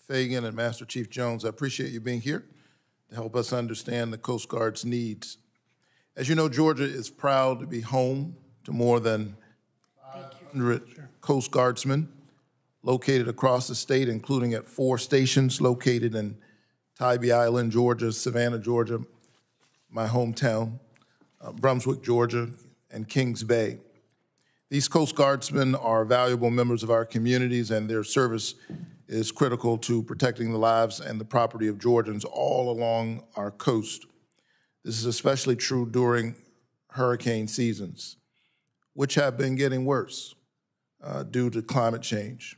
Fagan and Master Chief Jones, I appreciate you being here to help us understand the Coast Guard's needs. As you know, Georgia is proud to be home to more than 500 Coast Guardsmen located across the state, including at 4 stations located in Tybee Island, Georgia, Savannah, Georgia, my hometown, Brunswick, Georgia, and Kings Bay. These Coast Guardsmen are valuable members of our communities, and their service is critical to protecting the lives and the property of Georgians all along our coast. This is especially true during hurricane seasons, which have been getting worse due to climate change.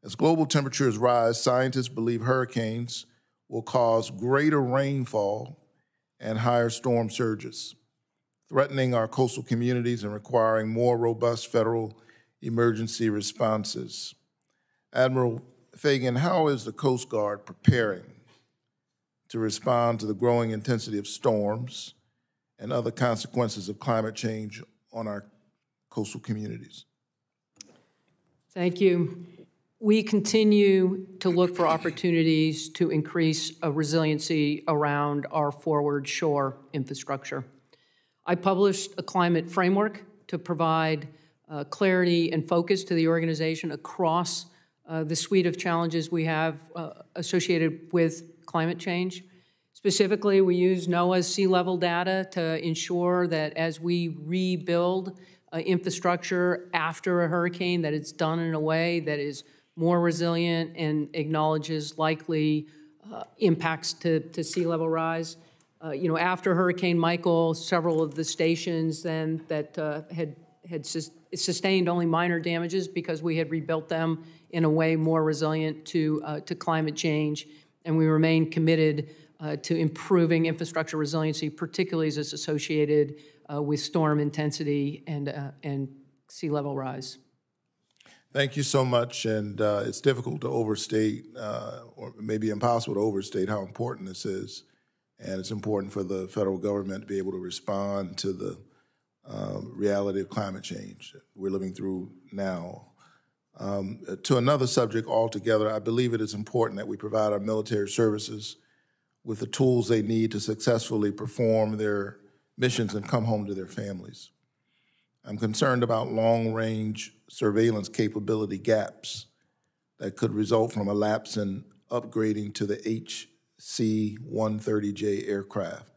As global temperatures rise, scientists believe hurricanes will cause greater rainfall and higher storm surges, threatening our coastal communities and requiring more robust federal emergency responses. Admiral Fagan, how is the Coast Guard preparing to respond to the growing intensity of storms and other consequences of climate change on our coastal communities? Thank you. We continue to look for opportunities to increase resiliency around our forward shore infrastructure. I published a climate framework to provide clarity and focus to the organization across the suite of challenges we have associated with climate change. Specifically, we use NOAA's sea level data to ensure that as we rebuild infrastructure after a hurricane, that it's done in a way that is more resilient and acknowledges likely impacts to sea level rise. After Hurricane Michael, several of the stations then that had sustained only minor damages because we had rebuilt them in a way more resilient to climate change, and we remain committed to improving infrastructure resiliency, particularly as it's associated with storm intensity and sea level rise. Thank you so much, and it's difficult to overstate, or maybe impossible to overstate how important this is, and it's important for the federal government to be able to respond to the reality of climate change that we're living through now. To another subject altogether, I believe it is important that we provide our military services with the tools they need to successfully perform their missions and come home to their families. I'm concerned about long-range surveillance capability gaps that could result from a lapse in upgrading to the HC-130J aircraft,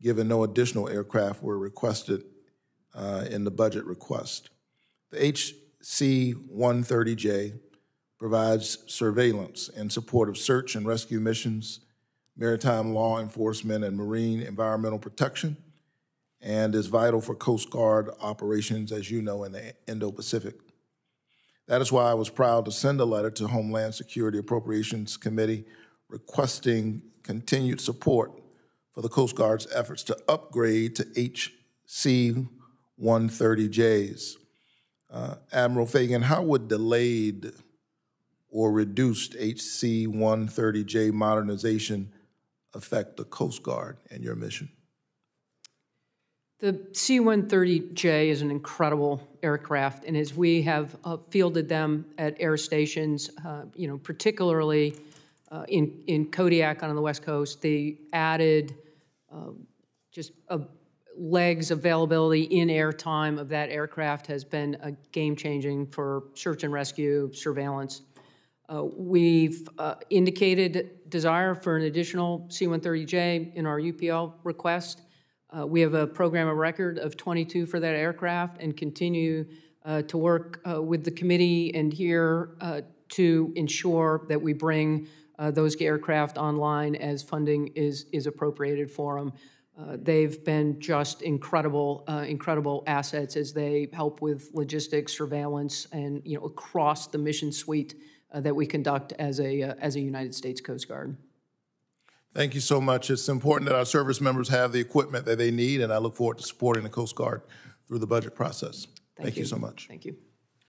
given no additional aircraft were requested in the budget request. The HC-130J provides surveillance in support of search and rescue missions, maritime law enforcement, and marine environmental protection, and is vital for Coast Guard operations, as you know, in the Indo-Pacific. That is why I was proud to send a letter to Homeland Security Appropriations Committee requesting continued support for the Coast Guard's efforts to upgrade to HC-130Js. Admiral Fagan, how would delayed or reduced HC-130J modernization affect the Coast Guard and your mission? The C-130J is an incredible aircraft, and as we have fielded them at air stations, particularly in Kodiak on the West Coast, the added legs availability in air time of that aircraft has been game-changing for search and rescue surveillance. We've indicated desire for an additional C-130J in our UPL request. We have a program of record of 22 for that aircraft and continue to work with the committee and here to ensure that we bring those aircraft online as funding is appropriated for them. They've been just incredible assets as they help with logistics, surveillance, and across the mission suite that we conduct as a United States Coast Guard. Thank you so much. It's important that our service members have the equipment that they need, and I look forward to supporting the Coast Guard through the budget process. Thank you so much. Thank you.